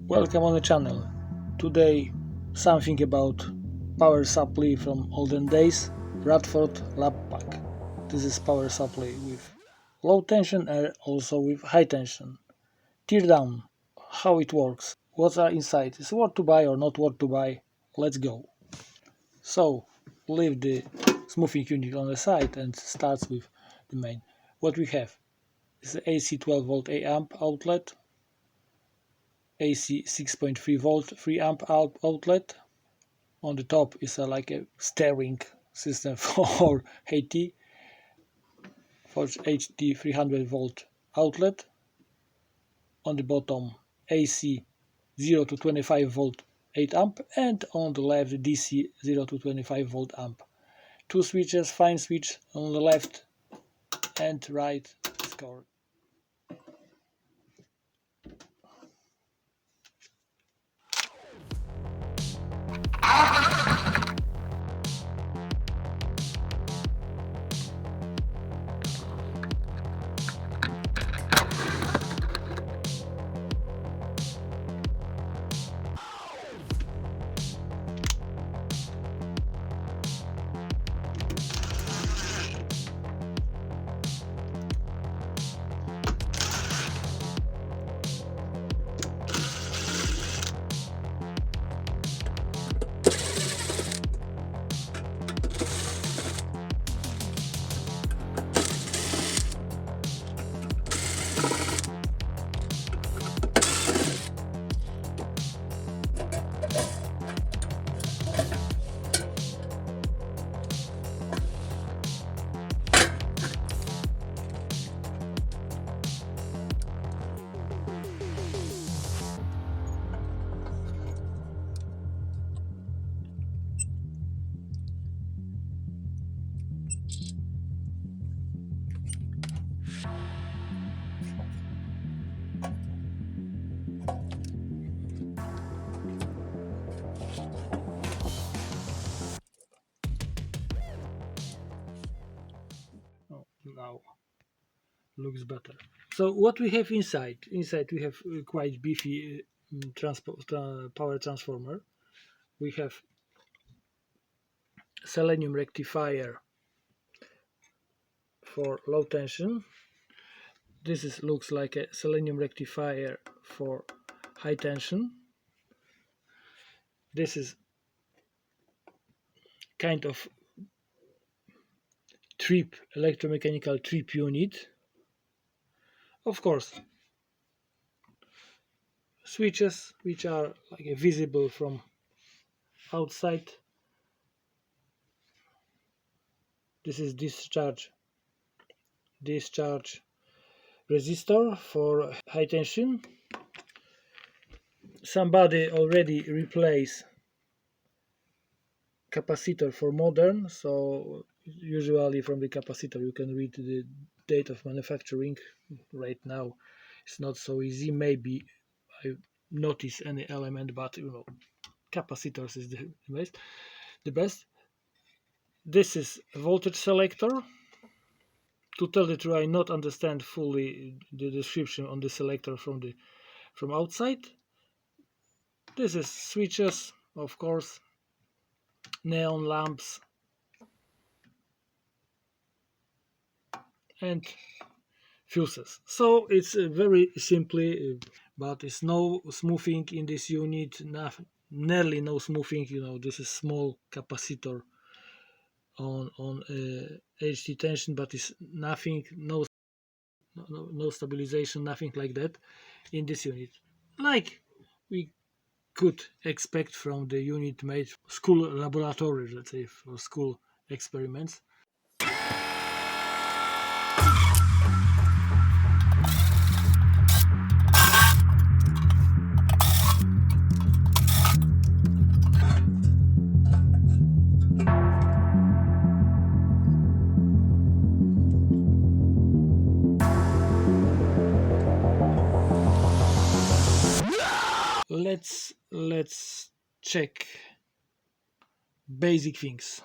Welcome on the channel. Today something about power supply from olden days, Radford labpack. This is power supply with low tension and also with high tension. Tear down how it works, what are inside, is worth to buy or not worth to buy. Let's go. So leave the smoothing unit on the side and starts with the main. What we have is the AC 12 volt A amp outlet, AC 6.3 volt 3 amp outlet. On the top is like a steering system for HT, for HT 300 volt outlet. On the bottom AC 0 to 25 volt 8 amp, and on the left DC 0 to 25 volt amp. Two switches, fine switch on the left and right score. Now looks better. So what we have inside? Inside we have quite beefy power transformer. We have selenium rectifier for low tension. This looks like a selenium rectifier for high tension. This is kind of trip, electromechanical trip unit. Of course, switches which are like visible from outside. This is discharge resistor for high tension. Somebody already replaced capacitor for modern, so usually from the capacitor you can read the date of manufacturing. Right now it's not so easy. Maybe I notice any element, but capacitors is the best. This is a voltage selector. To tell the truth, I not understand fully the description on the selector from outside. This is switches, of course, neon lamps, and fuses. So it's very simply, but it's no smoothing in this unit, nearly no smoothing. This is small capacitor on HT tension, but it's nothing, no stabilization, nothing like that in this unit, like we could expect from the unit made school laboratory, let's say, for school experiments. Let's check basic things.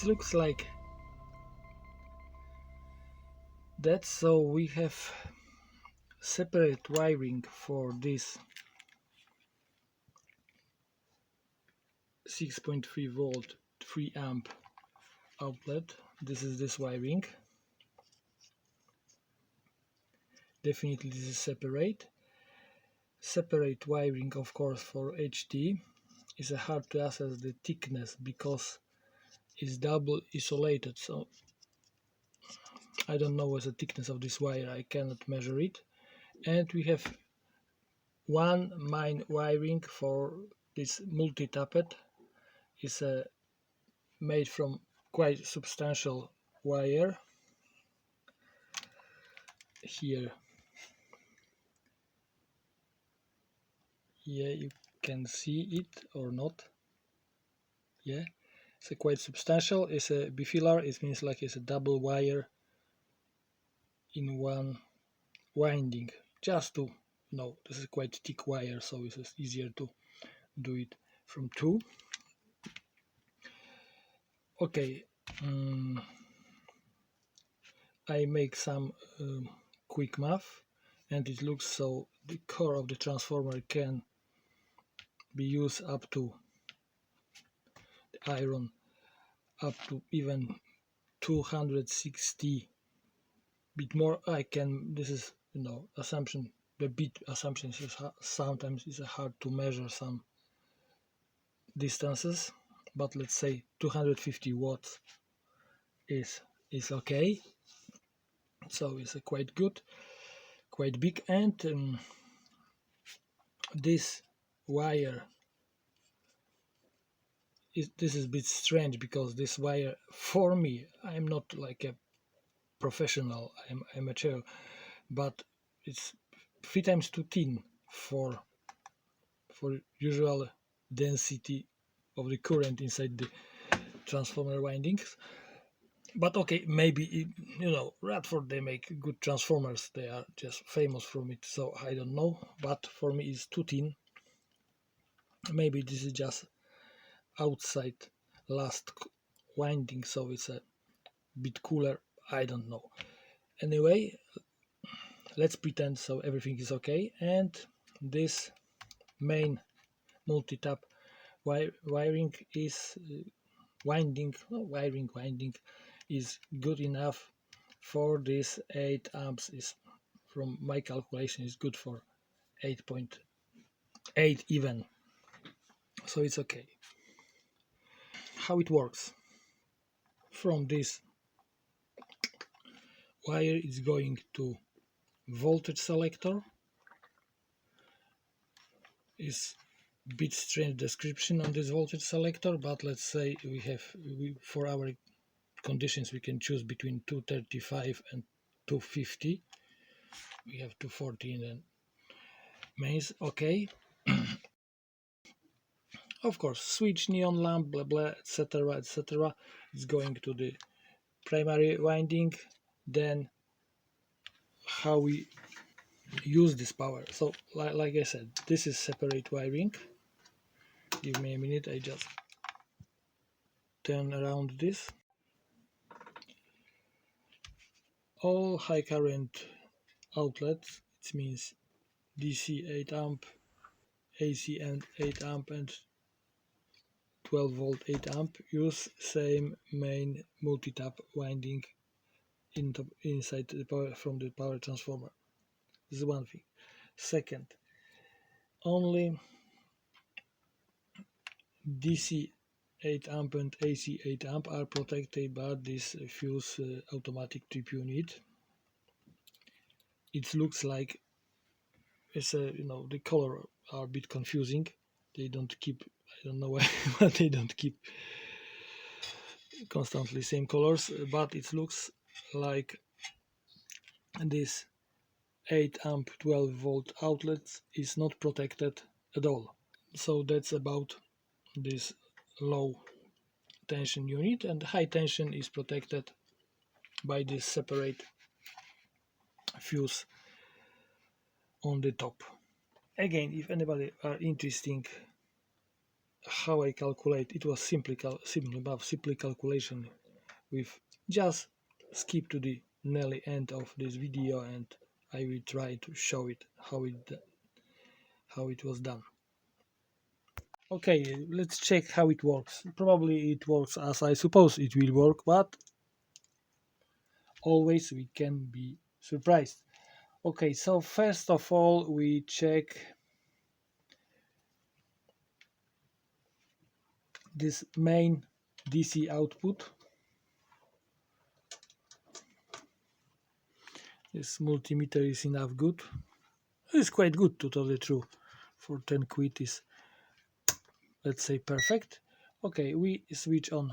it looks like that. So we have separate wiring for this 6.3 volt 3 amp outlet. This is this wiring. Definitely this is separate wiring, of course. For HT is hard to assess the thickness because it's double isolated, so I don't know what's the thickness of this wire, I cannot measure it. And we have one main wiring for this multi-tappet. It's made from quite substantial wire. Here, yeah, you can see it or not. Yeah, it's quite substantial. It's a bifilar. It means like it's a double wire in one winding. Just to know, this is quite thick wire, so it's easier to do it from two. Okay, I make some quick math, and it looks so the core of the transformer can be used up to the iron up to even 260 bit more. I can, this is, you know, assumption, the bit assumption is sometimes it's hard to measure some distances, but let's say 250 watts is okay. So it's quite good, quite big. And this wire this is a bit strange, because this wire, for me, I'm not like a professional, I'm amateur, but it's 3 times too thin for usual density of the current inside the transformer windings. But okay, maybe, you know, Radford, they make good transformers, they are just famous from it, so I don't know, but for me it's too thin. Maybe this is just outside last winding, so it's a bit cooler, I don't know. Anyway, let's pretend so everything is okay, and this main multi-tap wiring is winding is good enough for this 8 amps. Is, from my calculation, is good for 8.8 even, so it's okay. How it works: from this wire is going to voltage selector. Is bit strange description on this voltage selector, but let's say for our conditions we can choose between 235 and 250. We have 240 in the mains. Okay, of course, switch, neon lamp, blah blah, etc, etc. It's going to the primary winding. Then how we use this power. So like I said, this is separate wiring. Give me a minute, I just turn around this. All high current outlets, it means DC 8 amp, AC and 8 amp, and 12 volt 8 amp, use same main multi-tap winding inside the power from the power transformer. This is one thing. Second, only DC 8 amp and AC 8 amp are protected by this fuse automatic trip unit. It looks like it's a, you know, the color are a bit confusing. They don't keep, I don't know why, but they don't keep constantly same colors, but it looks like this 8 amp 12 volt outlets is not protected at all. So that's about this low tension unit, and high tension is protected by this separate fuse on the top. Again, if anybody are interested how I calculate. It was simply calculation with just skip to the nearly end of this video, and I will try to show it how it was done. Okay, let's check how it works. Probably it works as I suppose it will work, but always we can be surprised. Okay, so first of all we check this main DC output. This multimeter is enough good. It's quite good, to tell the truth. For 10 quid is, let's say, perfect. Okay, we switch on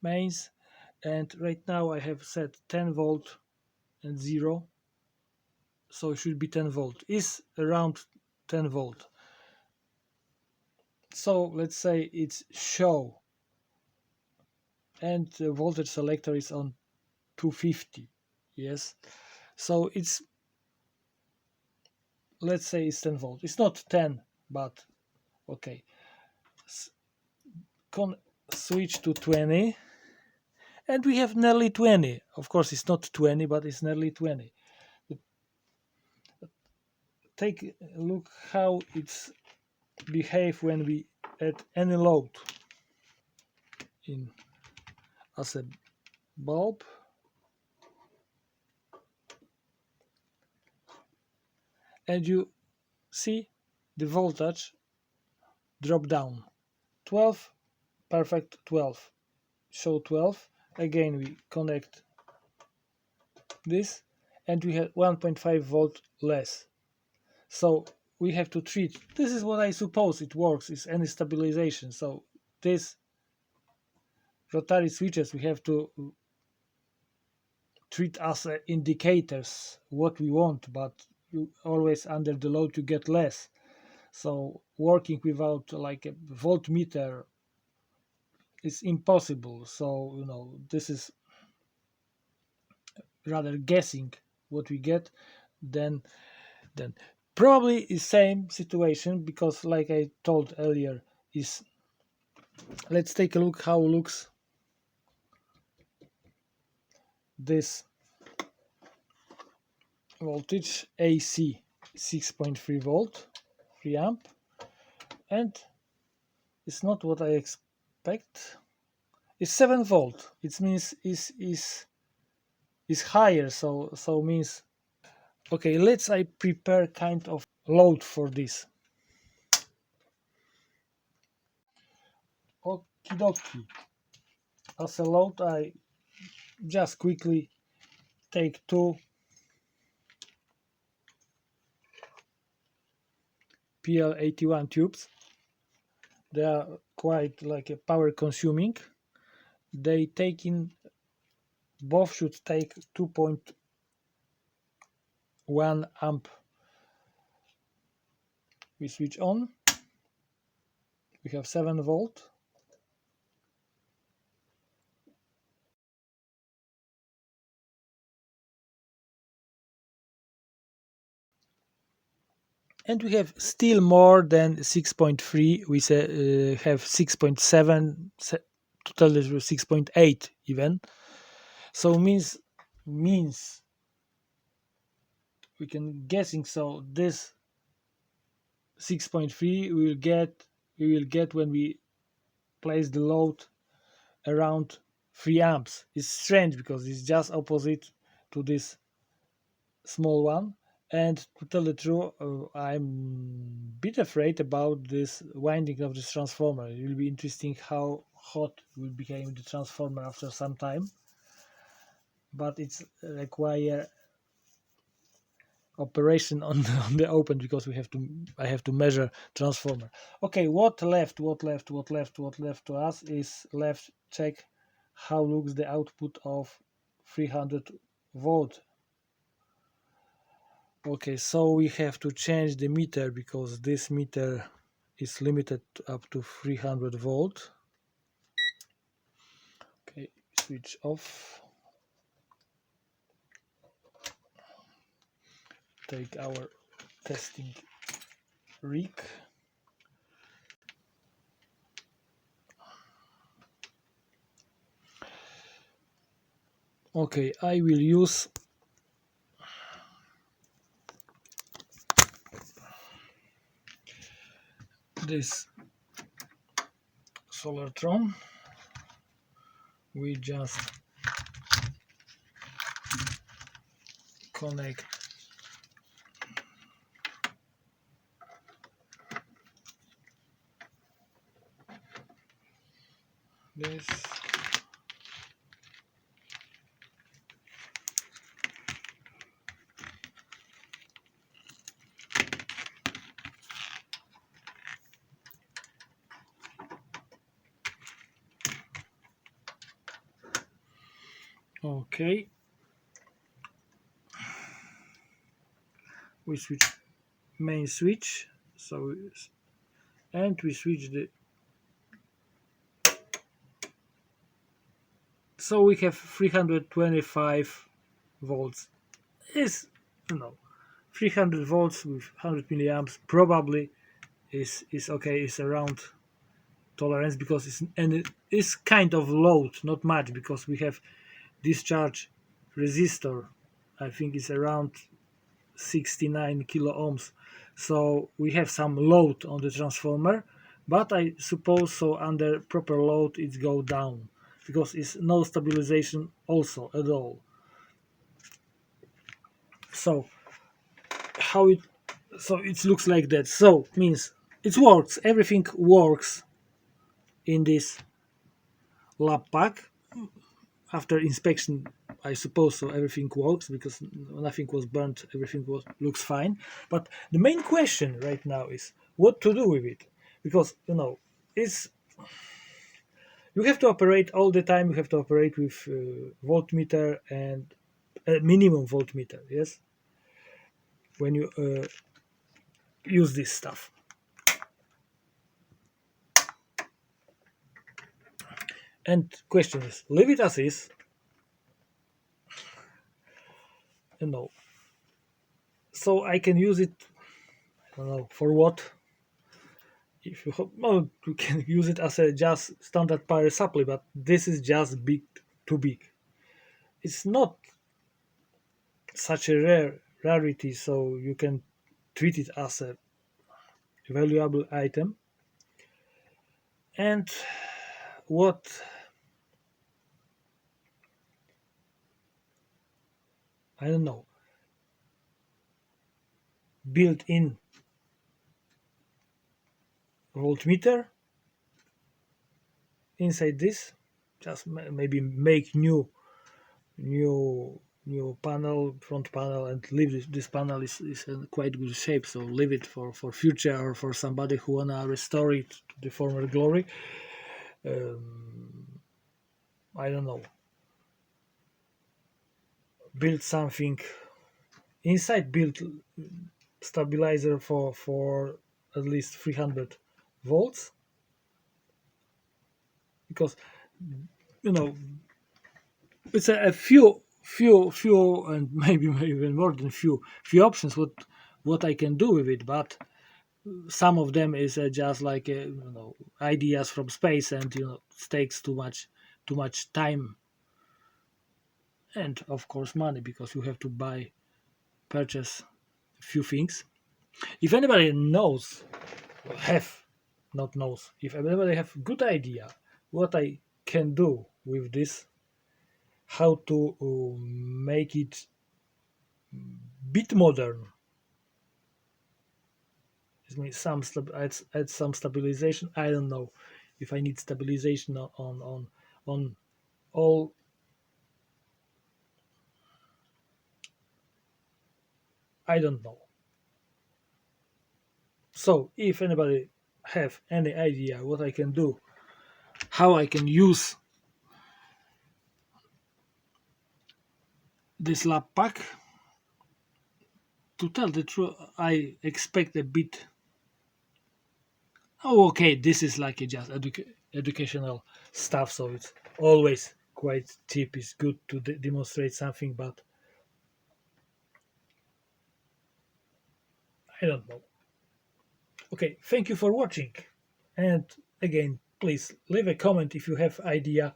mains, and right now I have set 10 volt and 0, so it should be 10 volt. Is around 10 volt. So let's say it's show, and the voltage selector is on 250. Yes, so it's, let's say it's 10 volt. It's not 10, but okay. Switch to 20, and we have nearly 20. Of course it's not 20, but it's nearly 20. Take a look how it's behave when we add any load in as a bulb. And you see the voltage drop down. 12, perfect, 12. Show 12. Again we connect this, and we have 1.5 volt less. So we have to treat, this is what I suppose it works, is any stabilization. So this rotary switches we have to treat as indicators what we want, but you always under the load you get less. So working without like a voltmeter is impossible. So this is rather guessing what we get than probably the same situation, because like I told earlier, is, let's take a look how looks this voltage AC 6.3 volt 3 amp, and it's not what I expect. It's 7 volt. It means is higher, so means, okay, let's I prepare kind of load for this. Okie dokie. As a load I just quickly take two PL81 tubes. They are quite like a power consuming. They take in, both should take 2.1 amp. We switch on. We have 7 volt. And we have still more than 6.3. We say, have 6.7, total is 6.8 even. So means we can guessing, so this 6.3 we will get when we place the load around 3 amps. It's strange because it's just opposite to this small one. And to tell the truth, I'm a bit afraid about this winding of this transformer. It will be interesting how hot will become the transformer after some time, but it's require operation on the open, because I have to measure transformer. Okay, what left to us is left check how looks the output of 300 volt. Okay, so we have to change the meter, because this meter is limited up to 300 volt. Okay, switch off. Take our testing rig. Okay, I will use this Solartron. We just connect this. Okay, we switch main switch, so and we switch the, so we have 325 volts. Is, you know, 300 volts with 100 milliamps probably is okay. It's around tolerance because it's, and it is kind of load, not much, because we have discharge resistor. I think it's around 69 kilo ohms, so we have some load on the transformer, but I suppose so under proper load it go down because it's no stabilization also at all. So how it, so it looks like that, so means it works, everything works in this lab pack. After inspection, I suppose so everything works because nothing was burnt, everything was looks fine. But the main question right now is what to do with it, because it's, you have to operate all the time. You have to operate with voltmeter and minimum voltmeter. Yes, when you use this stuff. And question is, leave it as is, you know, so I can use it. I don't know for what. If you hope, well, you can use it as a just standard power supply, but this is just big, too big. It's not such a rarity, so you can treat it as a valuable item. And what, I don't know, built-in voltmeter inside this. Just maybe make new panel, front panel, and leave this panel is in quite good shape, so leave it for future or for somebody who wanna restore it to the former glory. I don't know, build something inside, build stabilizer for at least 300 volts, because you know it's a few and maybe even more than few options what I can do with it, but some of them is just like ideas from space, and it takes too much time, and of course money, because you have to purchase a few things. If anybody knows, have not knows, if anybody have good idea what I can do with this, how to make it bit modern, it means add some stabilization. I don't know if I need stabilization on all. I don't know. So if anybody have any idea what I can do, how I can use this lab pack, to tell the truth, I expect a bit. Oh, okay, this is like a just educational stuff, so it's always quite cheap. It's good to demonstrate something, but I don't know. Okay, thank you for watching, and again, please leave a comment if you have idea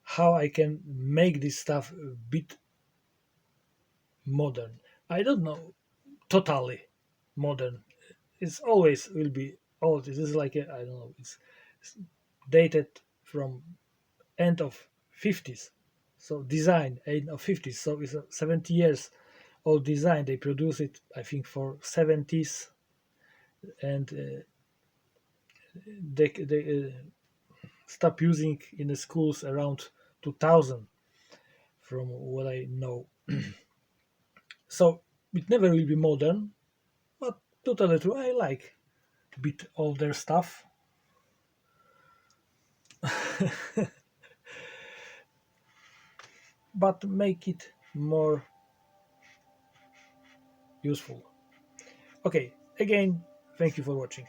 how I can make this stuff a bit modern. I don't know totally modern. It's always will be old. This is like I don't know. It's dated from end of 50s. So design end of 50s. So it's a 70 years old design. They produce it, I think, for 70s, and they stop using in the schools around 2000, from what I know. So it never will be modern, but totally true. I like a bit older stuff, but make it more useful. Okay, again, thank you for watching.